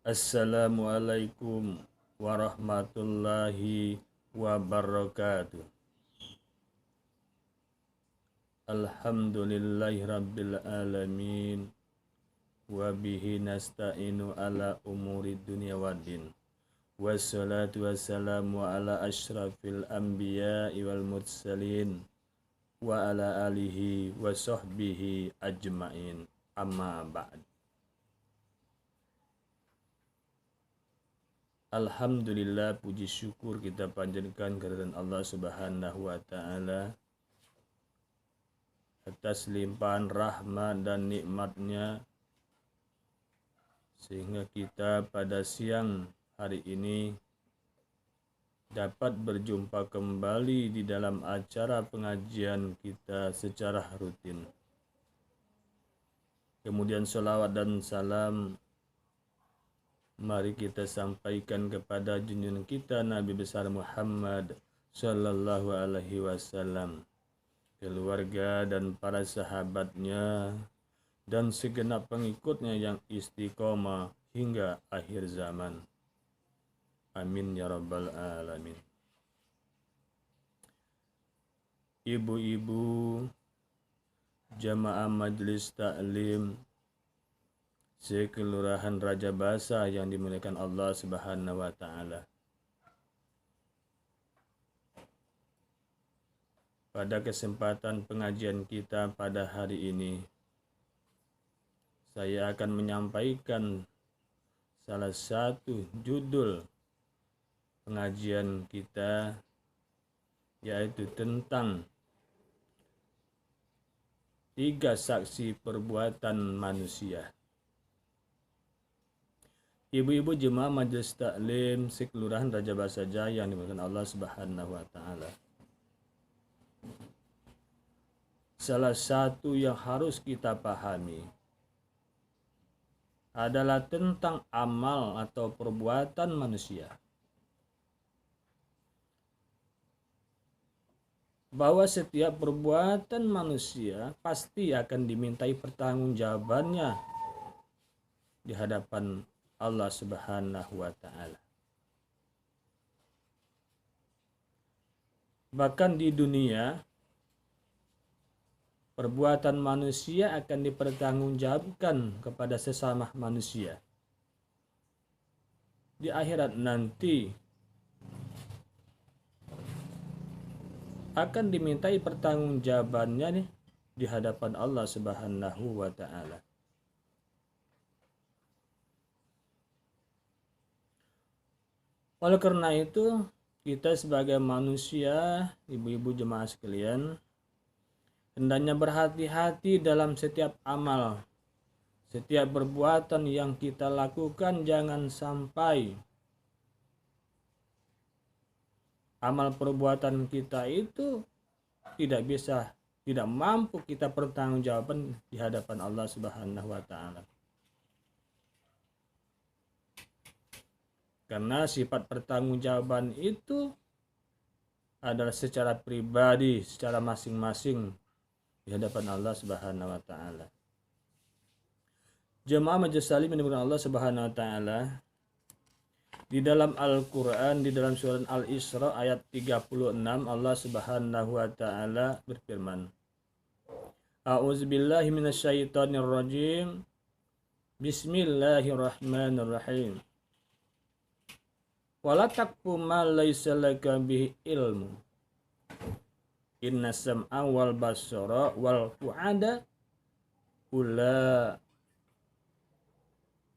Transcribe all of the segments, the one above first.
Assalamualaikum warahmatullahi wabarakatuh. Alhamdulillahi rabbil alamin. Wabihi nasta'inu ala umuri dunia waddin. Wassalatu wassalamu ala ashrafil anbiya'i wal mursalin. Wa ala alihi wa sahbihi ajma'in. Amma ba'd. Alhamdulillah, puji syukur kita panjatkan kehadirat Allah Subhanahu wa taala atas limpahan rahmat dan nikmatnya sehingga kita pada siang hari ini dapat berjumpa kembali di dalam acara pengajian kita secara rutin. Kemudian salawat dan salam mari kita sampaikan kepada junjungan kita Nabi besar Muhammad sallallahu alaihi wasallam, keluarga dan para sahabatnya dan segenap pengikutnya yang istiqomah hingga akhir zaman. Amin ya rabbal alamin. Ibu-ibu jamaah majelis taklim sekelurahan Raja Basa yang dimuliakan Allah Subhanahu wa taala. Pada kesempatan pengajian kita pada hari ini, saya akan menyampaikan salah satu judul pengajian kita, yaitu tentang 3 saksi perbuatan manusia. Ibu-ibu jemaah majelis taklim sekelurahan Raja Basa Jaya yang dimuliakan Allah Subhanahu wa taala. Salah satu yang harus kita pahami adalah tentang amal atau perbuatan manusia. Bahwa setiap perbuatan manusia pasti akan dimintai pertanggungjawabannya di hadapan Allah Subhanahu wa taala. Bahkan di dunia, perbuatan manusia akan dipertanggungjawabkan kepada sesama manusia. Di akhirat nanti akan dimintai pertanggungjawabannya nih di hadapan Allah Subhanahu wa taala. Oleh karena itu, kita sebagai manusia, ibu-ibu jemaah sekalian, hendaknya berhati-hati dalam setiap amal, setiap perbuatan yang kita lakukan. Jangan sampai amal perbuatan kita itu tidak mampu kita pertanggungjawaban di hadapan Allah Subhanahu wa taala. Karena sifat pertanggungjawaban itu adalah secara pribadi, secara masing-masing di hadapan Allah Subhanahu wa taala. Jemaah majelis taklim yang dimuliakan Allah Subhanahu wa taala, di dalam Al-Qur'an, di dalam surat Al-Isra ayat 36, Allah Subhanahu wa taala berfirman, A'udzubillahi minasyaitonir rajim. Bismillahirrahmanirrahim. Wala taqfu ma laysa laka bihi ilmu. Inna sam'a wal basara wal fu'ada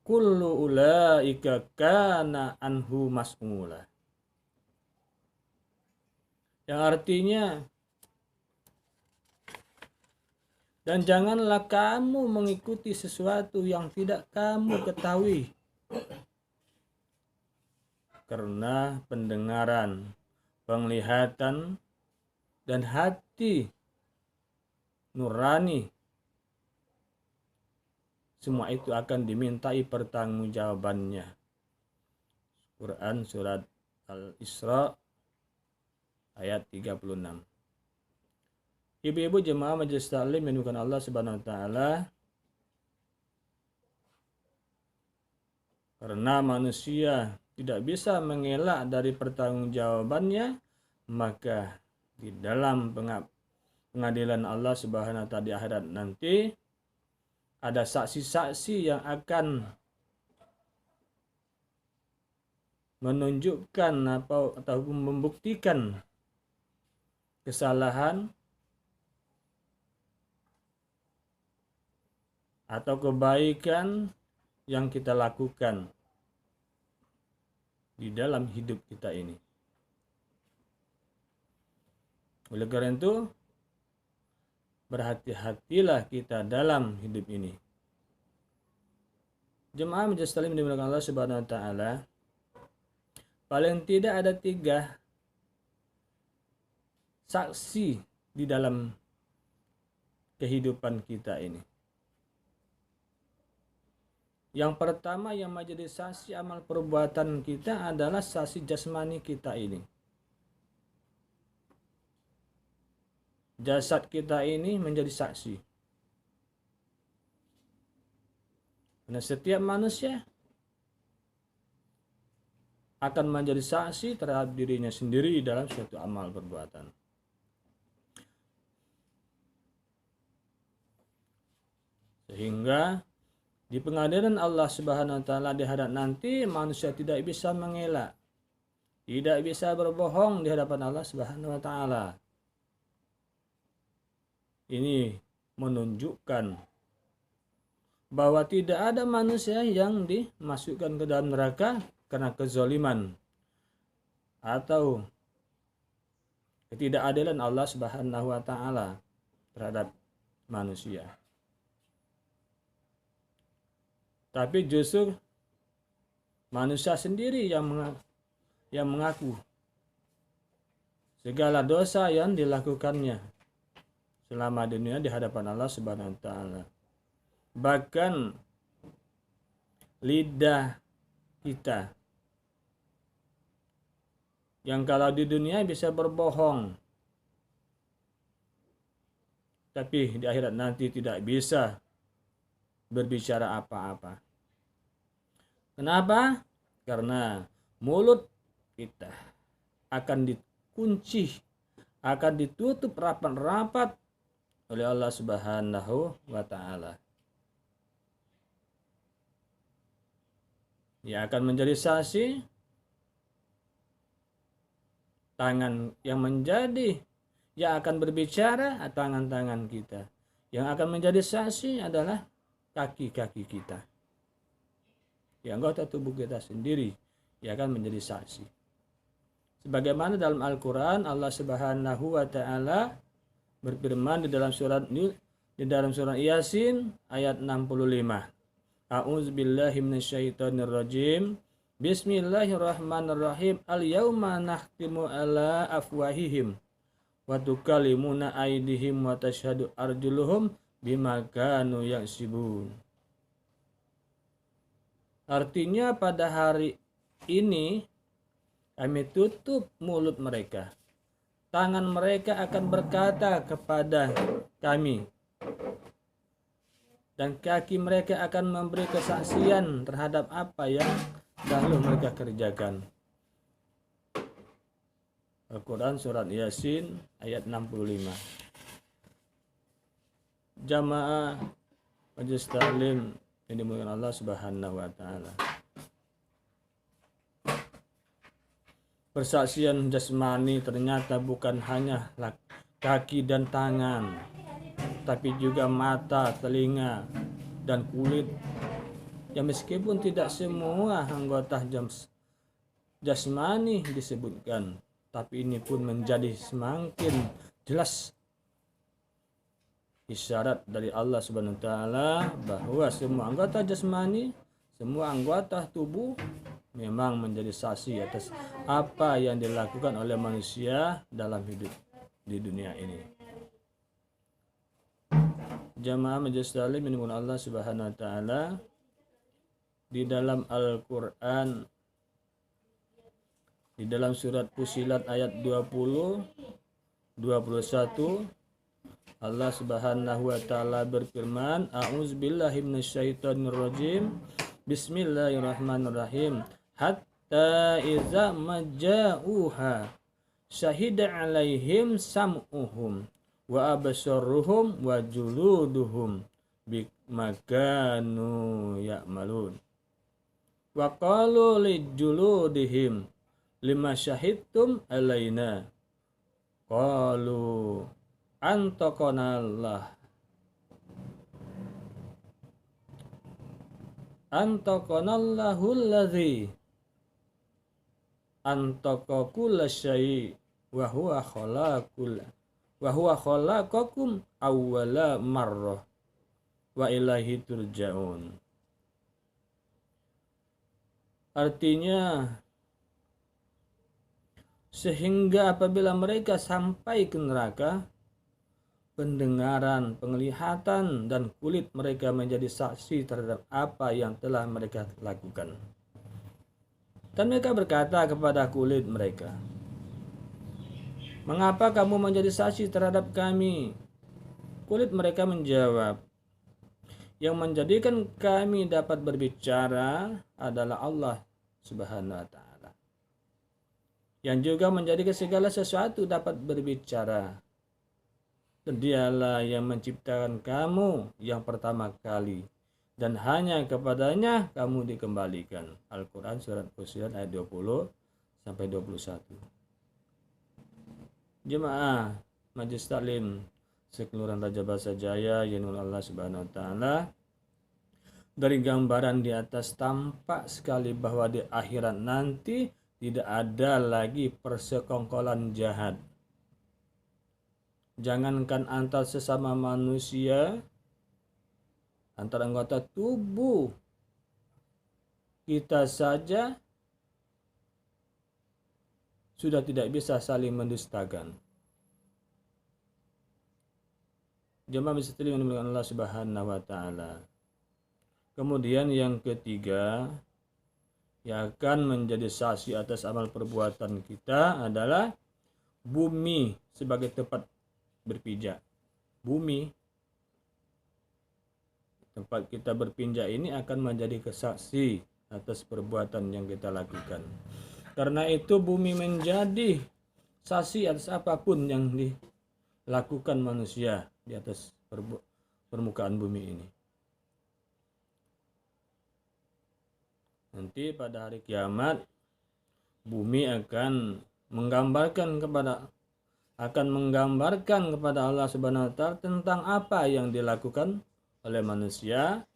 kullu ulaika kana anhu mas'ula. Yang artinya, dan janganlah kamu mengikuti sesuatu yang tidak kamu ketahui, karena pendengaran, penglihatan, dan hati nurani semua itu akan dimintai pertanggungjawabannya. Quran surat Al-Isra ayat 36. Ibu-ibu jemaah majelis taklim yang dimuliakan Allah Subhanahu wa taala, Karena manusia tidak bisa mengelak dari pertanggungjawabannya, maka di dalam pengadilan Allah Subhanahu wa taala di akhirat nanti ada saksi-saksi yang akan menunjukkan atau membuktikan kesalahan atau kebaikan yang kita lakukan di dalam hidup kita ini. Oleh karena itu, berhati-hatilah kita dalam hidup ini. Jemaah majelis taklim dimuliakan Allah Subhanahu wa taala, paling tidak ada 3 saksi di dalam kehidupan kita ini. Yang pertama yang menjadi saksi amal perbuatan kita adalah saksi jasmani kita ini. Jasad kita ini menjadi saksi. Karena setiap manusia akan menjadi saksi terhadap dirinya sendiri dalam suatu amal perbuatan. Sehingga di pengadilan Allah Subhanahu wa taala di hadapan nanti manusia tidak bisa mengelak, tidak bisa berbohong di hadapan Allah Subhanahu wa taala. Ini menunjukkan bahwa tidak ada manusia yang dimasukkan ke dalam neraka karena kezaliman atau ketidakadilan Allah Subhanahu wa taala terhadap manusia. Tapi justru manusia sendiri yang mengaku segala dosa yang dilakukannya selama dunia di hadapan Allah Subhanahu wa taala. Bahkan lidah kita yang kalau di dunia bisa berbohong, tapi di akhirat nanti tidak bisa berbicara apa-apa. Kenapa? Karena mulut kita akan dikunci, akan ditutup rapat-rapat oleh Allah Subhanahu wa taala. Yang akan menjadi saksi, tangan yang akan berbicara tangan-tangan kita. Yang akan menjadi saksi adalah kaki-kaki kita. Yang anggota tubuh kita sendiri yang akan menjadi saksi. Sebagaimana dalam Al-Qur'an Allah Subhanahu wa taala berfirman di dalam surat Yasin ayat 65. A'udzubillahi minasyaitonirrajim. Bismillahirrahmanirrahim. Al-yauma nakhtimu ala afwahihim wa tukallimuna aydihim wa tashhadu arjuluhum bima kanu yaksibun. Artinya pada hari ini kami tutup mulut mereka. Tangan mereka akan berkata kepada kami. Dan kaki mereka akan memberi kesaksian terhadap apa yang dahulu mereka kerjakan. Al-Quran surat Yasin ayat 65. Jamaah majelis taklim yang dimuliakan Allah Subhanahu wa taala. Persaksian jasmani ternyata bukan hanya kaki dan tangan, tapi juga mata, telinga, dan kulit. Ya meskipun tidak semua anggota jasmani disebutkan, tapi ini pun menjadi semakin jelas isyarat dari Allah Subhanahu wa taala bahwa semua anggota jasmani, semua anggota tubuh memang menjadi saksi atas apa yang dilakukan oleh manusia dalam hidup di dunia ini. Jamaah majelis taklim yang dimuliakan Allah Subhanahu wa taala, di dalam Al-Qur'an di dalam surat Fussilat ayat 20 21 Allah Subhanahu wa taala berfirman, A'udzubillahi minasyaitonirrajim. Bismillahirrahmanirrahim. Hatta iza maja'uha syahida alaihim sam'uhum wa absaruhum wa juluduhum bimakanu ya'malun. Wa qalu lijuludihim lima syahidtum alaina. Qalu antaqanallah antaqanallahul ladzi antaqa kulla syai' wa huwa khalaqakum awwala marrah wa ilaihi turja'un. Artinya, sehingga apabila mereka sampai ke neraka, pendengaran, penglihatan, dan kulit mereka menjadi saksi terhadap apa yang telah mereka lakukan. Dan mereka berkata kepada kulit mereka, "Mengapa kamu menjadi saksi terhadap kami?" Kulit mereka menjawab, "Yang menjadikan kami dapat berbicara adalah Allah Subhanahu wa ta'ala, yang juga menjadikan segala sesuatu dapat berbicara. Dan dialah yang menciptakan kamu yang pertama kali, dan hanya kepadanya kamu dikembalikan." Al-Quran surat Fussilat ayat 20 sampai 21. Jemaah Majelis Taklim Sekelurahan Raja Basa Jaya yang Allah Subhanahu wa ta'ala, dari gambaran di atas tampak sekali bahwa di akhirat nanti tidak ada lagi persekongkolan jahat. Jangankan antar sesama manusia, antar anggota tubuh kita saja sudah tidak bisa saling mendustakan. Jemaah muslimin yang Allah Subhanahu wa ta'ala. Kemudian yang ketiga yang akan menjadi saksi atas amal perbuatan kita adalah bumi sebagai tempat berpijak. Bumi tempat kita berpijak ini akan menjadi kesaksi atas perbuatan yang kita lakukan. Karena itu bumi menjadi saksi atas apapun yang dilakukan manusia di atas permukaan bumi ini. Nanti pada hari kiamat bumi akan menggambarkan kepada Allah Subhanahu wa ta'ala tentang apa yang dilakukan oleh manusia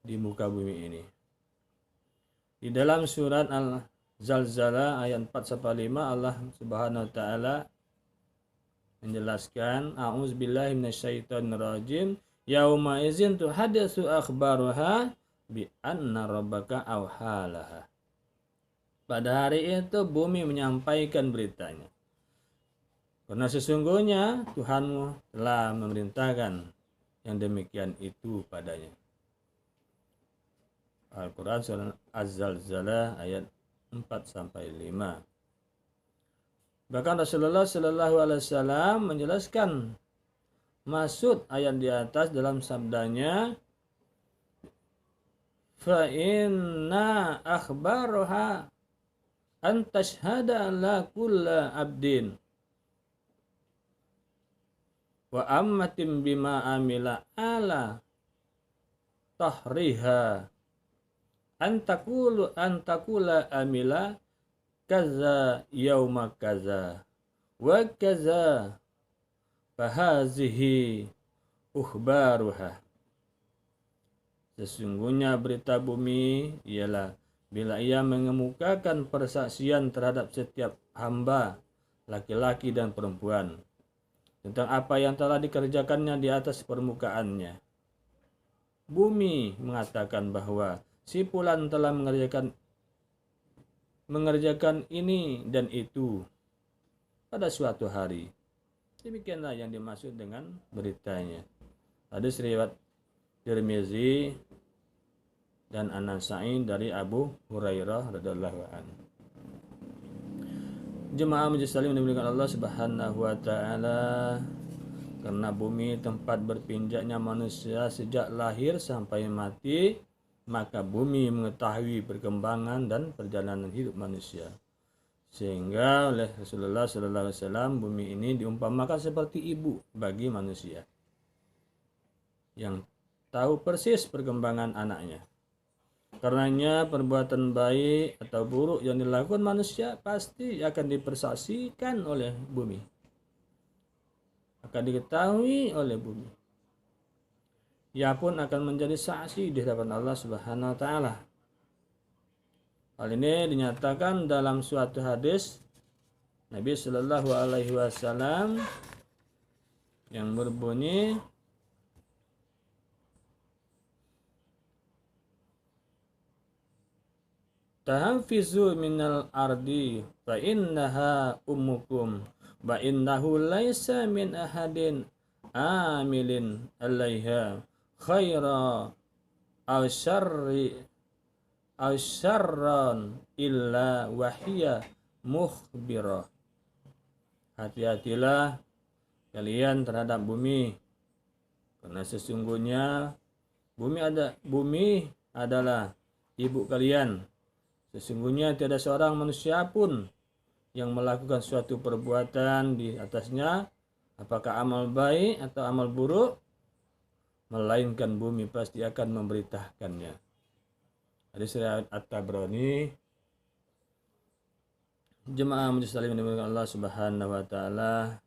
di muka bumi ini. Di dalam surat Al-Zalzalah ayat 4-5 Allah Subhanahu wa ta'ala menjelaskan, a'udzubillahi minasyaitonirrajim, yauma idzin tuhaddatsu akhbaruha bi anna rabbaka awhalaha. Pada hari itu bumi menyampaikan beritanya, karena sesungguhnya Tuhanmu telah memerintahkan yang demikian itu padanya. Al-Quran surah Az-Zalzalah ayat 4-5. Bahkan Rasulullah Shallallahu Alaihi Wasallam menjelaskan maksud ayat di atas dalam sabdanya, fa inna akhbaroha an tashhada la kulla abdin wa ammatim bima amila ala tahriha antakula amila kaza yauma kaza wa kaza fahazihi ukhbaruha. Sesungguhnya berita bumi ialah bila ia mengemukakan persaksian terhadap setiap hamba, laki-laki dan perempuan, tentang apa yang telah dikerjakannya di atas permukaannya. Bumi mengatakan bahwa si fulan telah mengerjakan ini dan itu pada suatu hari. Demikianlah yang dimaksud dengan beritanya. Hadis riwayat Tirmizi dan An-Nasa'i dari Abu Hurairah radhiyallahu anhu. Jemaah majelis taklim dimuliakan Allah Subhanahu wa ta'ala, karena bumi tempat berpinjaknya manusia sejak lahir sampai mati, maka bumi mengetahui perkembangan dan perjalanan hidup manusia. Sehingga oleh Rasulullah SAW bumi ini diumpamakan seperti ibu bagi manusia yang tahu persis perkembangan anaknya. Karenanya perbuatan baik atau buruk yang dilakukan manusia pasti akan dipersaksikan oleh bumi, akan diketahui oleh bumi. Ia pun akan menjadi saksi di hadapan Allah Subhanahu wa taala. Hal ini dinyatakan dalam suatu hadis Nabi Shallallahu alaihi wasallam yang berbunyi, "Tahfizu minal ardi fa innaha ummukum wa innahu laisa min ahadin amilin 'alaiha khaira aw syarran illa wahiyya mukhbirah." Hati-hatilah kalian terhadap bumi, karena sesungguhnya bumi adalah ibu kalian. Sesungguhnya tiada seorang manusia pun yang melakukan suatu perbuatan di atasnya, apakah amal baik atau amal buruk, melainkan bumi pasti akan memberitakannya. Hadis riwayat At-Tabrani. Jemaah majelis taklim yang dimuliakan Allah Subhanahu wa taala,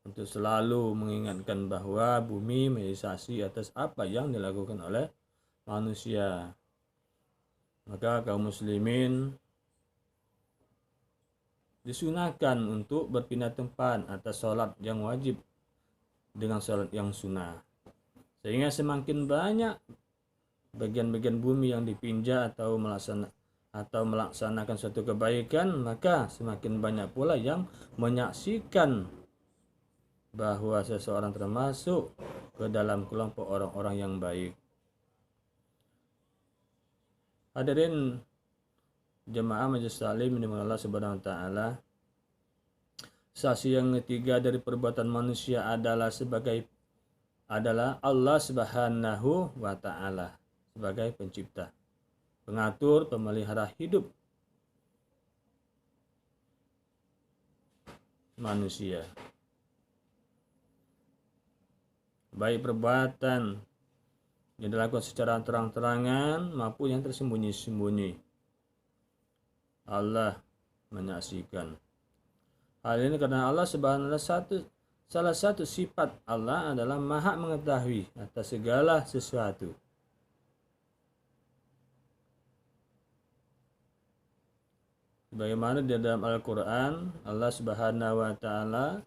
untuk selalu mengingatkan bahwa bumi menjadi saksi atas apa yang dilakukan oleh manusia. Maka kaum muslimin disunahkan untuk berpindah tempat atas sholat yang wajib dengan sholat yang sunnah, sehingga semakin banyak bagian-bagian bumi yang dipinjak atau melaksanakan suatu kebaikan, maka semakin banyak pula yang menyaksikan bahwa seseorang termasuk ke dalam kelompok orang-orang yang baik. Hadirin jemaah majelis taklim yang dimuliakan Allah Subhanahu wa taala, saksi yang ketiga dari perbuatan manusia adalah Allah Subhanahu wa taala sebagai pencipta, pengatur, pemelihara hidup manusia. Baik perbuatan yang dilakukan secara terang-terangan maupun yang tersembunyi-sembunyi, Allah menyaksikan. Hal ini karena Allah Subhanahu wa taala, salah satu sifat Allah adalah Maha mengetahui atas segala sesuatu. Sebagaimana di dalam Al-Qur'an, Allah Subhanahu wa taala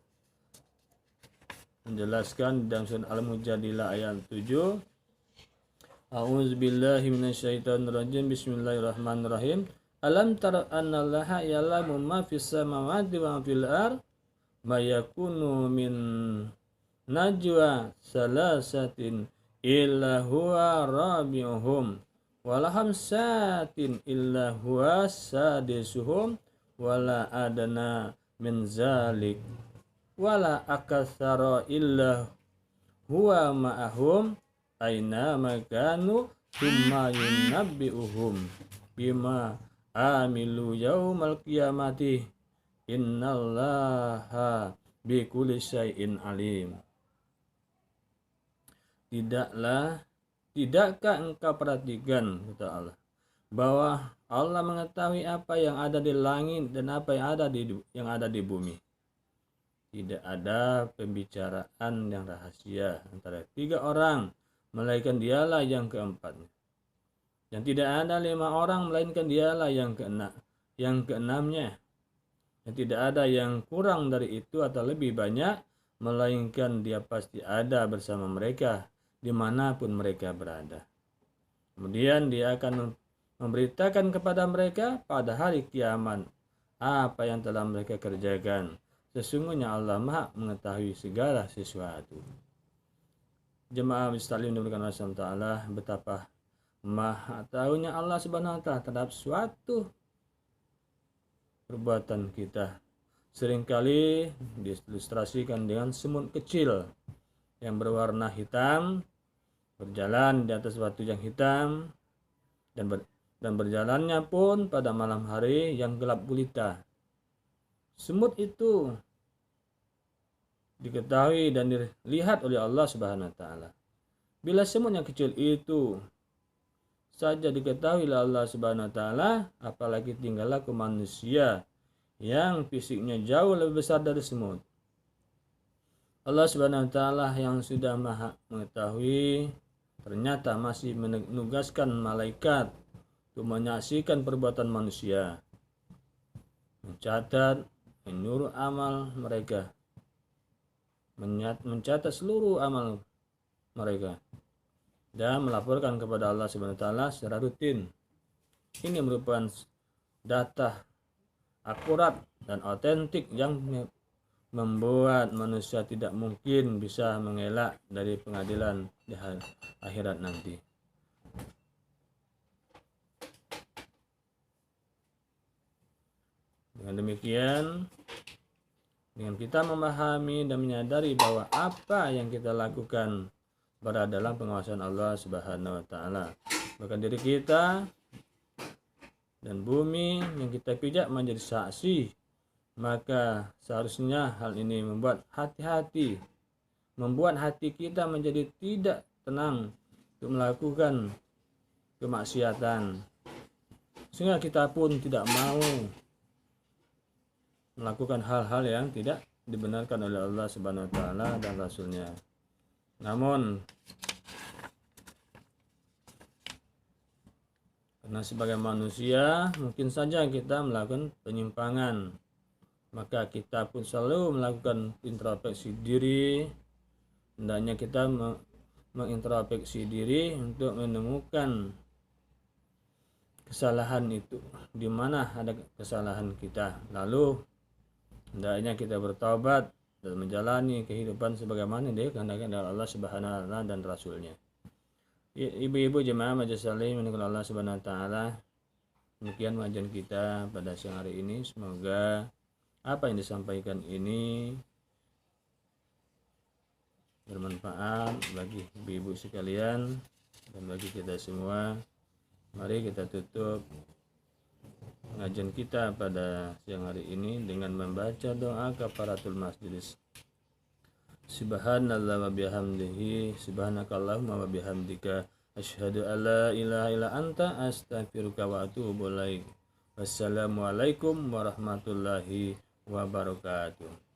menjelaskan dalam surah Al-Mujadilah ayat 7, A'udzubillahi minasyaitonirrajim. Bismillahirrahmanirrahim. Alam tara annallaha ya'lamu ma fis samawati wa fil ard ma yakunu min najwa salasatin illa huwa rabi'uhum wala hamsatin illa huwa sadisuhum wala adana min zalik wala aktsara illa huwa ma'ahum aina makanu thumma yunabbi'uhum bima amilu yaumal qiyamati innallaha bikulli syai'in alim. Tidakkah engkau perhatikan, kata Allah, bahwa Allah mengetahui apa yang ada di langit dan apa yang ada di bumi. Tidak ada pembicaraan yang rahasia antara tiga orang, melainkan dialah yang keempatnya. Dan tidak ada 5 orang, melainkan dialah yang keenamnya. Dan tidak ada yang kurang dari itu atau lebih banyak, melainkan dia pasti ada bersama mereka dimanapun mereka berada. Kemudian dia akan memberitakan kepada mereka pada hari kiamat apa yang telah mereka kerjakan. Sesungguhnya Allah Maha mengetahui segala sesuatu. Jemaah muslimin dimuliakan Allah Subhanahu wa taala, betapa Maha tahunya Allah Subhanahu wa taala terhadap suatu perbuatan kita. Seringkali diilustrasikan dengan semut kecil yang berwarna hitam berjalan di atas batu yang hitam, dan berjalannya pun pada malam hari yang gelap gulita. Semut itu diketahui dan dilihat oleh Allah Subhanahu wa taala. Bila semut yang kecil itu saja diketahui oleh Allah Subhanahu wa taala, apalagi tinggal laku manusia yang fisiknya jauh lebih besar dari semut. Allah Subhanahu wa taala yang sudah Maha mengetahui ternyata masih menugaskan malaikat untuk menyaksikan perbuatan manusia, mencatat, menyuruh amal mereka, mencatat seluruh amal mereka, dan melaporkan kepada Allah Subhanahu wa taala secara rutin. Ini merupakan data akurat dan otentik yang membuat manusia tidak mungkin bisa mengelak dari pengadilan di akhirat nanti. Dengan demikian, dengan kita memahami dan menyadari bahwa apa yang kita lakukan berada dalam pengawasan Allah Subhanahu wa taala, bahkan diri kita dan bumi yang kita pijak menjadi saksi, maka seharusnya hal ini membuat hati kita menjadi tidak tenang untuk melakukan kemaksiatan, sehingga kita pun tidak mau melakukan hal-hal yang tidak dibenarkan oleh Allah Subhanahu wa taala dan Rasulnya. Namun karena sebagai manusia mungkin saja kita melakukan penyimpangan, maka kita pun selalu melakukan introspeksi diri. Hendaknya kita mengintrospeksi diri untuk menemukan kesalahan itu, di mana ada kesalahan kita. Lalu hendaknya kita bertaubat dan menjalani kehidupan sebagaimana dia kehendaki oleh Allah Subhanahu wa taala dan Rasulnya. Ibu-ibu jemaah majelis salim yang dimuliakan Allah Subhanahu wa taala, demikian pengajian kita pada siang hari ini. Semoga apa yang disampaikan ini bermanfaat bagi ibu-ibu sekalian dan bagi kita semua. Mari kita tutup pengajian kita pada siang hari ini dengan membaca doa kafaratul majlis. Subhanallah wa bihamdihi, subhanakallahumma wa bihamdika, asyhadu an la ilaha illa anta, astaghfiruka wa atubu ilaik. Wassalamualaikum warahmatullahi wabarakatuh.